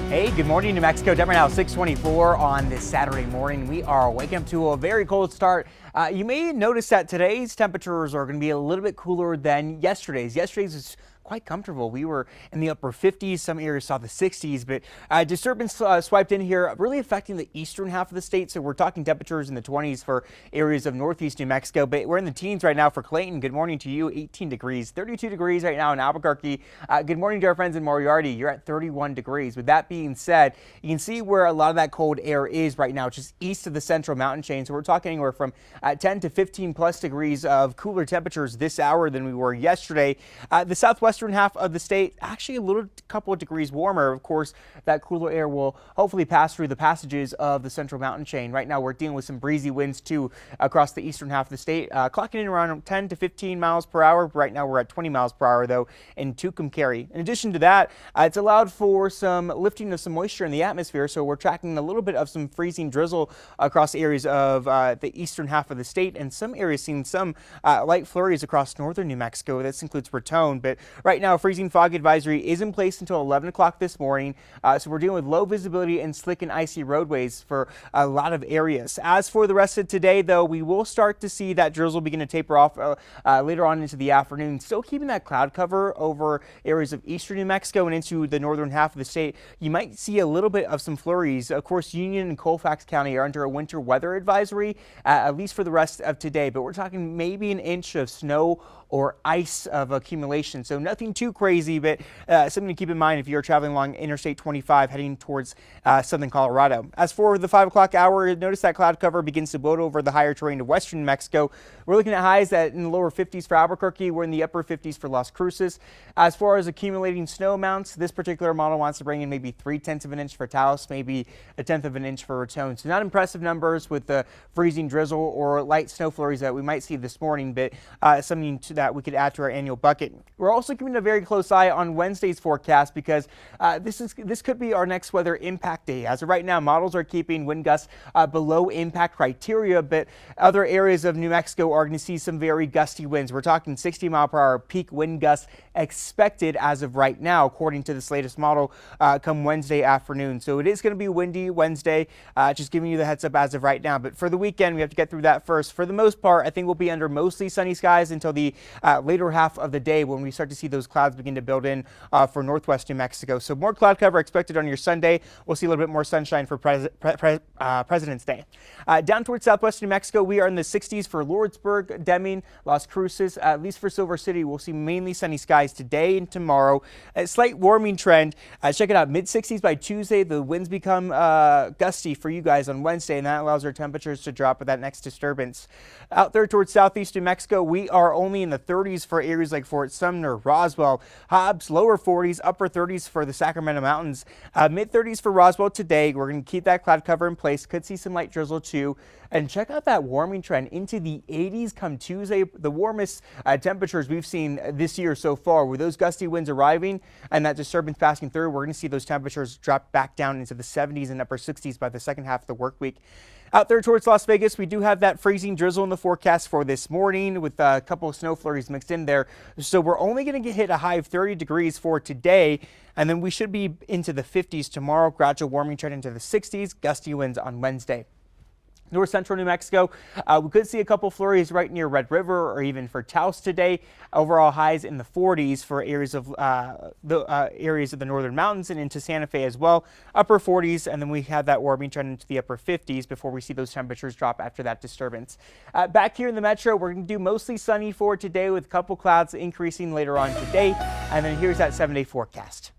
Hey, good morning, New Mexico. Time right now, 6:24 on this Saturday morning. We are waking up to a very cold start. You may notice that today's temperatures are going to be a little bit cooler than yesterday's. Yesterday's is quite comfortable. We were in the upper 50s. Some areas saw the 60s, but disturbance swiped in here, really affecting the eastern half of the state. So we're talking temperatures in the 20s for areas of northeast New Mexico, but we're in the teens right now for Clayton. Good morning to you. 18 degrees, 32 degrees right now in Albuquerque. Good morning to our friends in Moriarty. You're at 31 degrees. With that being said, you can see where a lot of that cold air is right now, just east of the central mountain chain. So we're talking anywhere from 10 to 15 plus degrees of cooler temperatures this hour than we were yesterday. The southwestern half of the state actually a little couple of degrees warmer. Of course, that cooler air will hopefully pass through the passages of the central mountain chain. Right now we're dealing with some breezy winds too across the eastern half of the state, clocking in around 10 to 15 miles per hour. Right now we're at 20 miles per hour though in Tucumcari. In addition to that, it's allowed for some lifting of some moisture in the atmosphere, so we're tracking a little bit of some freezing drizzle across areas of the eastern half of the state, and some areas seeing some light flurries across northern New Mexico. This includes Raton, but right now, freezing fog advisory is in place until 11 o'clock this morning. So we're dealing with low visibility and slick and icy roadways for a lot of areas. As for the rest of today, though, we will start to see that drizzle begin to taper off later on into the afternoon. Still keeping that cloud cover over areas of eastern New Mexico and into the northern half of the state. You might see a little bit of some flurries. Of course, Union and Colfax County are under a winter weather advisory, at least for the rest of today. But we're talking maybe an inch of snow or ice of accumulation. So nothing too crazy, but something to keep in mind if you're traveling along Interstate 25 heading towards southern Colorado. As for the 5 o'clock hour, notice that cloud cover begins to bloat over the higher terrain of western New Mexico. We're looking at highs that in the lower 50s for Albuquerque. We're in the upper 50s for Las Cruces. As far as accumulating snow amounts, this particular model wants to bring in maybe 3/10 of an inch for Taos, maybe 1/10 of an inch for Raton. So not impressive numbers with the freezing drizzle or light snow flurries that we might see this morning, but something that we could add to our annual bucket. We're also keeping a very close eye on Wednesday's forecast because this could be our next weather impact day. As of right now, models are keeping wind gusts below impact criteria, but other areas of New Mexico are going to see some very gusty winds. We're talking 60-mile-per-hour peak wind gusts expected as of right now, according to this latest model, come Wednesday afternoon. So it is going to be windy Wednesday, just giving you the heads up as of right now. But for the weekend, we have to get through that first. For the most part, I think we'll be under mostly sunny skies until the later half of the day when we start to see those clouds begin to build in for northwest New Mexico. So more cloud cover expected on your Sunday. We'll see a little bit more sunshine for President's Day. Down towards southwest New Mexico, we are in the 60s for Lordsburg, Deming, Las Cruces. At least for Silver City, we'll see mainly sunny skies today and tomorrow. A slight warming trend. Check it out, mid-60s by Tuesday. The winds become gusty for you guys on Wednesday, and that allows our temperatures to drop with that next disturbance. Out there towards southeast New Mexico, we are only in the 30s for areas like Fort Sumner, Roswell, Hobbs, lower 40s, upper 30s for the Sacramento Mountains, mid 30s for Roswell today. We're going to keep that cloud cover in place. Could see some light drizzle too. And check out that warming trend into the 80s come Tuesday, the warmest temperatures we've seen this year so far. With those gusty winds arriving and that disturbance passing through, we're going to see those temperatures drop back down into the 70s and upper 60s by the second half of the work week. Out there towards Las Vegas, we do have that freezing drizzle in the forecast for this morning with a couple of snow flurries mixed in there. So we're only going to hit a high of 30 degrees for today, and then we should be into the 50s tomorrow. Gradual warming trend into the 60s, gusty winds on Wednesday. North central New Mexico, we could see a couple flurries right near Red River or even for Taos today. Overall highs in the 40s for areas of the northern mountains and into Santa Fe as well. Upper 40s, and then we have that warming trend into the upper 50s before we see those temperatures drop after that disturbance. Back here in the metro, we're going to do mostly sunny for today with a couple clouds increasing later on today. And then here's that 7-day forecast.